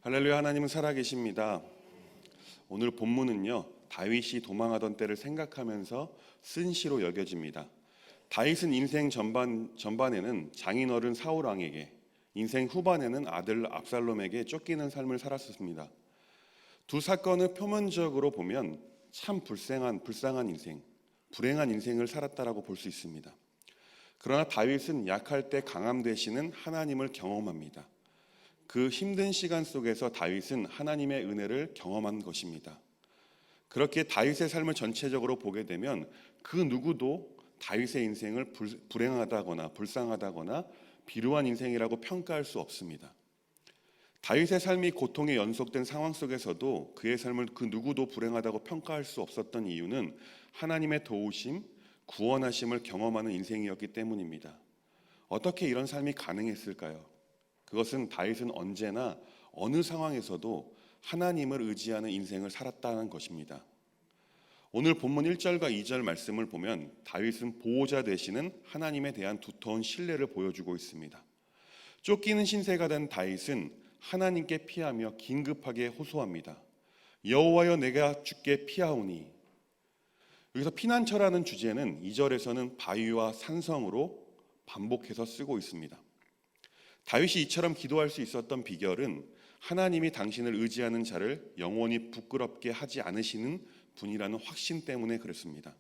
할렐루야. 하나님은 살아계십니다. 오늘 본문은요, 다윗이 도망하던 때를 생각하면서 쓴 시로 여겨집니다. 다윗은 인생 전반에는 장인어른 사울 왕에게, 인생 후반에는 아들 압살롬에게 쫓기는 삶을 살았습니다. 두 사건을 표면적으로 보면 참 불쌍한 인생, 불행한 인생을 살았다라고 볼 수 있습니다. 그러나 다윗은 약할 때 강함 되시는 하나님을 경험합니다. 그 힘든 시간 속에서 다윗은 하나님의 은혜를 경험한 것입니다. 그렇게 다윗의 삶을 전체적으로 보게 되면 그 누구도 다윗의 인생을 불행하다거나 불쌍하다거나 비루한 인생이라고 평가할 수 없습니다. 다윗의 삶이 고통에 연속된 상황 속에서도 그의 삶을 그 누구도 불행하다고 평가할 수 없었던 이유는 하나님의 도우심, 구원하심을 경험하는 인생이었기 때문입니다. 어떻게 이런 삶이 가능했을까요? 그것은 다윗은 언제나 어느 상황에서도 하나님을 의지하는 인생을 살았다는 것입니다. 오늘 본문 1절과 2절 말씀을 보면 다윗은 보호자 되시는 하나님에 대한 두터운 신뢰를 보여주고 있습니다. 쫓기는 신세가 된 다윗은 하나님께 피하며 긴급하게 호소합니다. 여호와여, 내가 주께 피하오니. 여기서 피난처라는 주제는 2절에서는 바위와 산성으로 반복해서 쓰고 있습니다. 다윗이 이처럼 기도할 수 있었던 비결은 하나님이 당신을 의지하는 자를 영원히 부끄럽게 하지 않으시는 분이라는 확신 때문에 그렇습니다.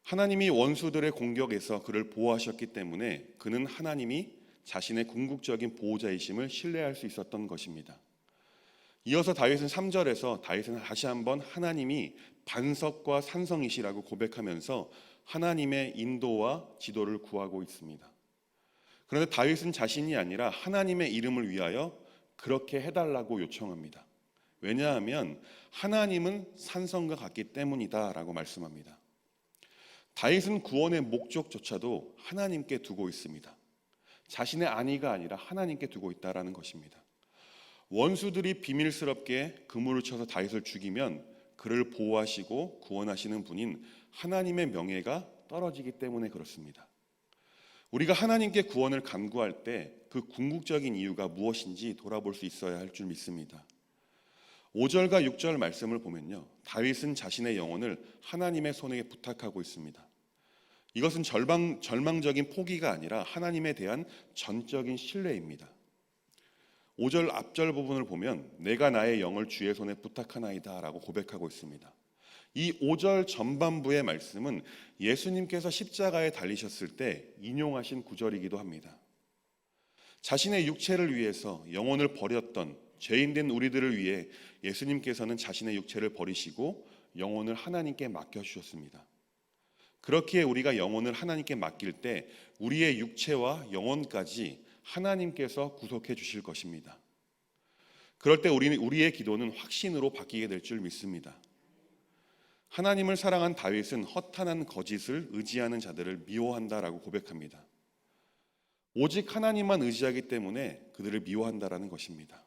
하나님이 원수들의 공격에서 그를 보호하셨기 때문에 그는 하나님이 자신의 궁극적인 보호자이심을 신뢰할 수 있었던 것입니다. 이어서 다윗은 3절에서 다윗은 다시 한번 하나님이 반석과 산성이시라고 고백하면서 하나님의 인도와 지도를 구하고 있습니다. 그런데 다윗은 자신이 아니라 하나님의 이름을 위하여 그렇게 해달라고 요청합니다. 왜냐하면 하나님은 산성과 같기 때문이다라고 말씀합니다. 다윗은 구원의 목적조차도 하나님께 두고 있습니다. 자신의 안위가 아니라 하나님께 두고 있다라는 것입니다. 원수들이 비밀스럽게 그물을 쳐서 다윗을 죽이면 그를 보호하시고 구원하시는 분인 하나님의 명예가 떨어지기 때문에 그렇습니다. 우리가 하나님께 구원을 간구할 때 그 궁극적인 이유가 무엇인지 돌아볼 수 있어야 할 줄 믿습니다. 5절과 6절 말씀을 보면요, 다윗은 자신의 영혼을 하나님의 손에 부탁하고 있습니다. 이것은 절망적인 포기가 아니라 하나님에 대한 전적인 신뢰입니다. 5절 앞절 부분을 보면 내가 나의 영을 주의 손에 부탁하나이다 라고 고백하고 있습니다. 이 5절 전반부의 말씀은 예수님께서 십자가에 달리셨을 때 인용하신 구절이기도 합니다. 자신의 육체를 위해서 영혼을 버렸던 죄인된 우리들을 위해 예수님께서는 자신의 육체를 버리시고 영혼을 하나님께 맡겨주셨습니다. 그렇기에 우리가 영혼을 하나님께 맡길 때 우리의 육체와 영혼까지 하나님께서 구속해 주실 것입니다. 그럴 때 우리의 기도는 확신으로 바뀌게 될 줄 믿습니다. 하나님을 사랑한 다윗은 허탄한 거짓을 의지하는 자들을 미워한다라고 고백합니다. 오직 하나님만 의지하기 때문에 그들을 미워한다라는 것입니다.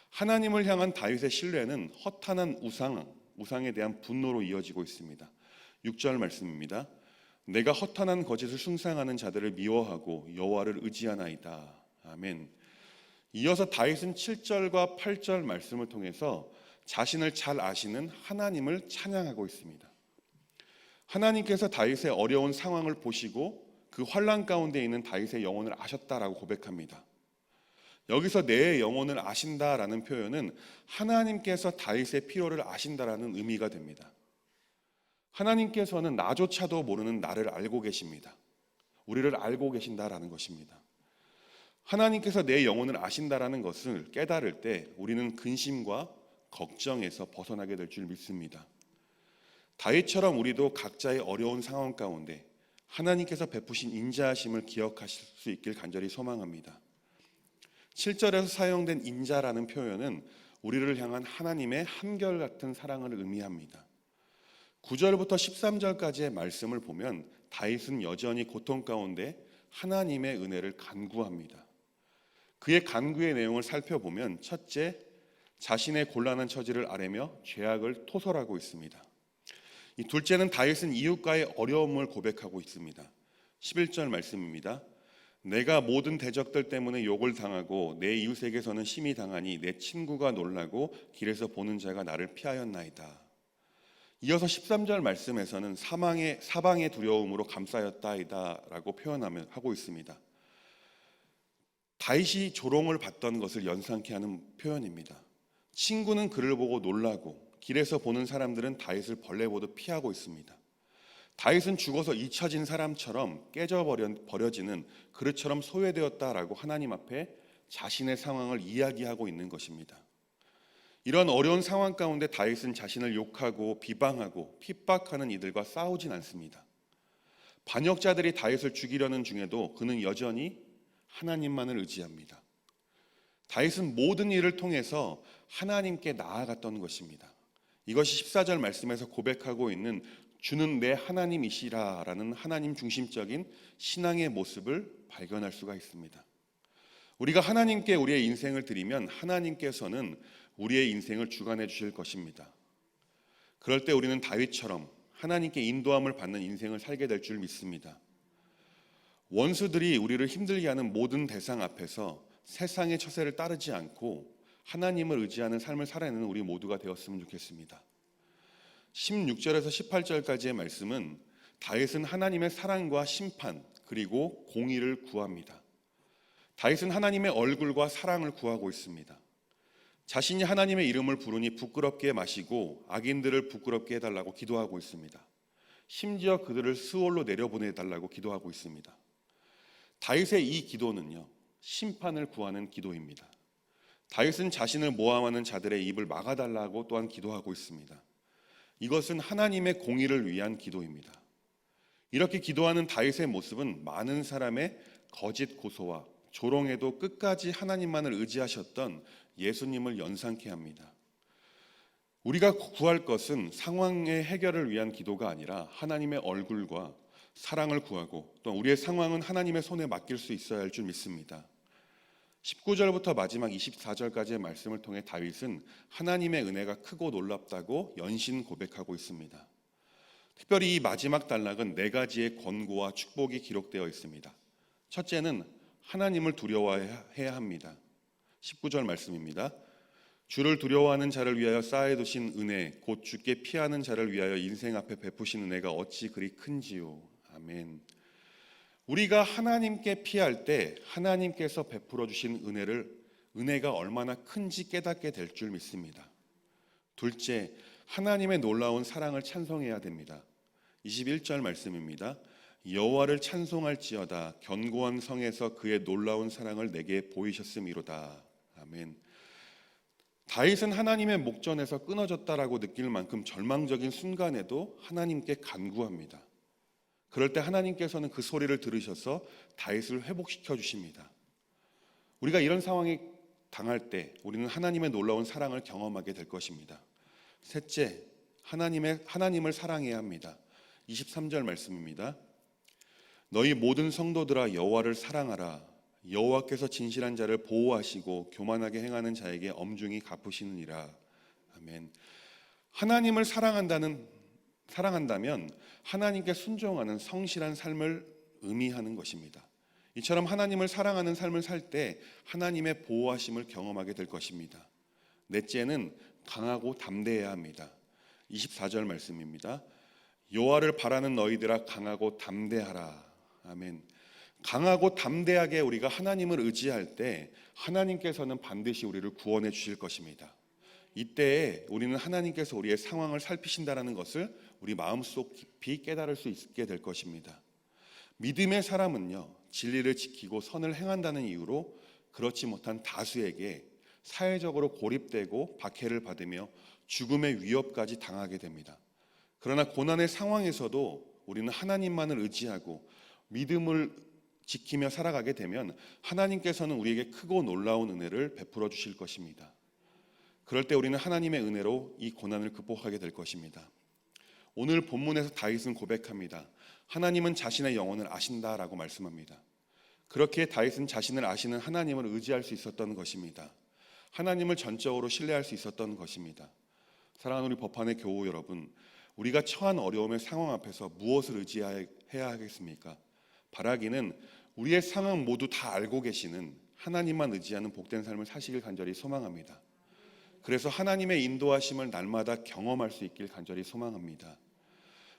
하나님을 향한 다윗의 신뢰는 허탄한 우상에 대한 분노로 이어지고 있습니다. 6절 말씀입니다. 내가 허탄한 거짓을 숭상하는 자들을 미워하고 여호와를 의지하나이다. 아멘. 이어서 다윗은 7절과 8절 말씀을 통해서 자신을 잘 아시는 하나님을 찬양하고 있습니다. 하나님께서 다윗의 어려운 상황을 보시고 그 환난 가운데 있는 다윗의 영혼을 아셨다라고 고백합니다. 여기서 내 영혼을 아신다라는 표현은 하나님께서 다윗의 필요를 아신다라는 의미가 됩니다. 하나님께서는 나조차도 모르는 나를 알고 계십니다. 우리를 알고 계신다라는 것입니다. 하나님께서 내 영혼을 아신다라는 것을 깨달을 때 우리는 근심과 걱정에서 벗어나게 될 줄 믿습니다. 다윗처럼 우리도 각자의 어려운 상황 가운데 하나님께서 베푸신 인자하심을 기억하실 수 있길 간절히 소망합니다. 7절에서 사용된 인자라는 표현은 우리를 향한 하나님의 한결같은 사랑을 의미합니다. 9절부터 13절까지의 말씀을 보면 다윗은 여전히 고통 가운데 하나님의 은혜를 간구합니다. 그의 간구의 내용을 살펴보면 첫째, 자신의 곤란한 처지를 아뢰며 죄악을 토설하고 있습니다. 이 둘째는 다윗은 이웃과의 어려움을 고백하고 있습니다. 11절 말씀입니다. 내가 모든 대적들 때문에 욕을 당하고 내 이웃에게서는 심히 당하니 내 친구가 놀라고 길에서 보는 자가 나를 피하였나이다. 이어서 13절 말씀에서는 사방의 두려움으로 감싸였다이다라고 표현하고 있습니다. 다윗이 조롱을 받던 것을 연상케 하는 표현입니다. 친구는 그를 보고 놀라고 길에서 보는 사람들은 다윗을 벌레 보듯 피하고 있습니다. 다윗은 죽어서 잊혀진 사람처럼 버려지는 그릇처럼 소외되었다라고 하나님 앞에 자신의 상황을 이야기하고 있는 것입니다. 이런 어려운 상황 가운데 다윗은 자신을 욕하고 비방하고 핍박하는 이들과 싸우진 않습니다. 반역자들이 다윗을 죽이려는 중에도 그는 여전히 하나님만을 의지합니다. 다윗은 모든 일을 통해서 하나님께 나아갔던 것입니다. 이것이 14절 말씀에서 고백하고 있는 주는 내 하나님이시라라는 하나님 중심적인 신앙의 모습을 발견할 수가 있습니다. 우리가 하나님께 우리의 인생을 드리면 하나님께서는 우리의 인생을 주관해 주실 것입니다. 그럴 때 우리는 다윗처럼 하나님께 인도함을 받는 인생을 살게 될 줄 믿습니다. 원수들이 우리를 힘들게 하는 모든 대상 앞에서 세상의 처세를 따르지 않고 하나님을 의지하는 삶을 살아내는 우리 모두가 되었으면 좋겠습니다. 16절에서 18절까지의 말씀은 다윗은 하나님의 사랑과 심판 그리고 공의를 구합니다. 다윗은 하나님의 얼굴과 사랑을 구하고 있습니다. 자신이 하나님의 이름을 부르니 부끄럽게 마시고 악인들을 부끄럽게 해달라고 기도하고 있습니다. 심지어 그들을 스올로 내려보내달라고 기도하고 있습니다. 다윗의 이 기도는요, 심판을 구하는 기도입니다. 다윗은 자신을 모함하는 자들의 입을 막아달라고 또한 기도하고 있습니다. 이것은 하나님의 공의를 위한 기도입니다. 이렇게 기도하는 다윗의 모습은 많은 사람의 거짓 고소와 조롱에도 끝까지 하나님만을 의지하셨던 예수님을 연상케 합니다. 우리가 구할 것은 상황의 해결을 위한 기도가 아니라 하나님의 얼굴과 사랑을 구하고 또 우리의 상황은 하나님의 손에 맡길 수 있어야 할 줄 믿습니다. 19절부터 마지막 24절까지의 말씀을 통해 다윗은 하나님의 은혜가 크고 놀랍다고 연신 고백하고 있습니다. 특별히 이 마지막 단락은 네 가지의 권고와 축복이 기록되어 있습니다. 첫째는 하나님을 두려워해야 합니다. 19절 말씀입니다. 주를 두려워하는 자를 위하여 쌓아두신 은혜 곧 주께 피하는 자를 위하여 인생 앞에 베푸신 은혜가 어찌 그리 큰지요. 아멘. 우리가 하나님께 피할 때 하나님께서 베풀어 주신 은혜가 얼마나 큰지 깨닫게 될 줄 믿습니다. 둘째, 하나님의 놀라운 사랑을 찬송해야 됩니다. 21절 말씀입니다. 여호와를 찬송할지어다 견고한 성에서 그의 놀라운 사랑을 내게 보이셨음이로다. 아멘. 다윗은 하나님의 목전에서 끊어졌다라고 느낄 만큼 절망적인 순간에도 하나님께 간구합니다. 그럴 때 하나님께서는 그 소리를 들으셔서 다윗을 회복시켜 주십니다. 우리가 이런 상황에 당할 때 우리는 하나님의 놀라운 사랑을 경험하게 될 것입니다. 셋째, 하나님을 사랑해야 합니다. 23절 말씀입니다. 너희 모든 성도들아 여호와를 사랑하라. 여호와께서 진실한 자를 보호하시고 교만하게 행하는 자에게 엄중히 갚으시느니라. 아멘. 하나님을 사랑한다면 하나님께 순종하는 성실한 삶을 의미하는 것입니다. 이처럼 하나님을 사랑하는 삶을 살 때 하나님의 보호하심을 경험하게 될 것입니다. 넷째는 강하고 담대해야 합니다. 24절 말씀입니다. 여호와를 바라는 너희들아 강하고 담대하라. 아멘. 강하고 담대하게 우리가 하나님을 의지할 때 하나님께서는 반드시 우리를 구원해 주실 것입니다. 이때에 우리는 하나님께서 우리의 상황을 살피신다는 것을 우리 마음속 깊이 깨달을 수 있게 될 것입니다. 믿음의 사람은요, 진리를 지키고 선을 행한다는 이유로 그렇지 못한 다수에게 사회적으로 고립되고 박해를 받으며 죽음의 위협까지 당하게 됩니다. 그러나 고난의 상황에서도 우리는 하나님만을 의지하고 믿음을 지키며 살아가게 되면 하나님께서는 우리에게 크고 놀라운 은혜를 베풀어 주실 것입니다. 그럴 때 우리는 하나님의 은혜로 이 고난을 극복하게 될 것입니다. 오늘 본문에서 다윗은 고백합니다. 하나님은 자신의 영혼을 아신다라고 말씀합니다. 그렇게 다윗은 자신을 아시는 하나님을 의지할 수 있었던 것입니다. 하나님을 전적으로 신뢰할 수 있었던 것입니다. 사랑하는 우리 법안의 교우 여러분, 우리가 처한 어려움의 상황 앞에서 무엇을 의지해야 하겠습니까? 바라기는 우리의 상황 모두 다 알고 계시는 하나님만 의지하는 복된 삶을 사시길 간절히 소망합니다. 그래서 하나님의 인도하심을 날마다 경험할 수 있길 간절히 소망합니다.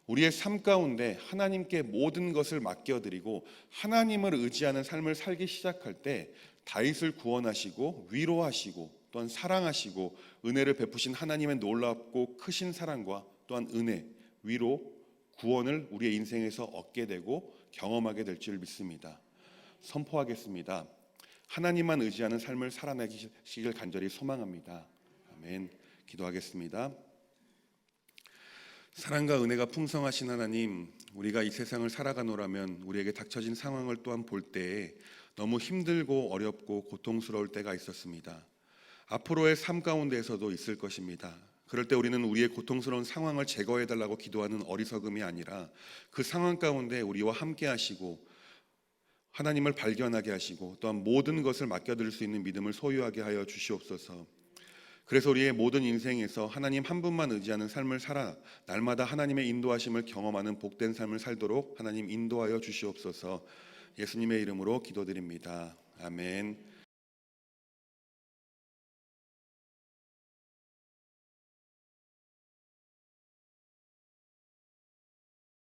우리의 삶 가운데 하나님께 모든 것을 맡겨드리고 하나님을 의지하는 삶을 살기 시작할 때 다윗을 구원하시고 위로하시고 또한 사랑하시고 은혜를 베푸신 하나님의 놀랍고 크신 사랑과 또한 은혜, 위로, 구원을 우리의 인생에서 얻게 되고 경험하게 될 줄 믿습니다. 선포하겠습니다. 하나님만 의지하는 삶을 살아내시길 간절히 소망합니다. 아멘. 기도하겠습니다. 사랑과 은혜가 풍성하신 하나님, 우리가 이 세상을 살아가노라면 우리에게 닥쳐진 상황을 또한 볼 때에 너무 힘들고 어렵고 고통스러울 때가 있었습니다. 앞으로의 삶 가운데에서도 있을 것입니다. 그럴 때 우리는 우리의 고통스러운 상황을 제거해달라고 기도하는 어리석음이 아니라 그 상황 가운데 우리와 함께 하시고 하나님을 발견하게 하시고 또한 모든 것을 맡겨드릴 수 있는 믿음을 소유하게 하여 주시옵소서. 그래서 우리의 모든 인생에서 하나님 한 분만 의지하는 삶을 살아 날마다 하나님의 인도하심을 경험하는 복된 삶을 살도록 하나님 인도하여 주시옵소서. 예수님의 이름으로 기도드립니다. 아멘.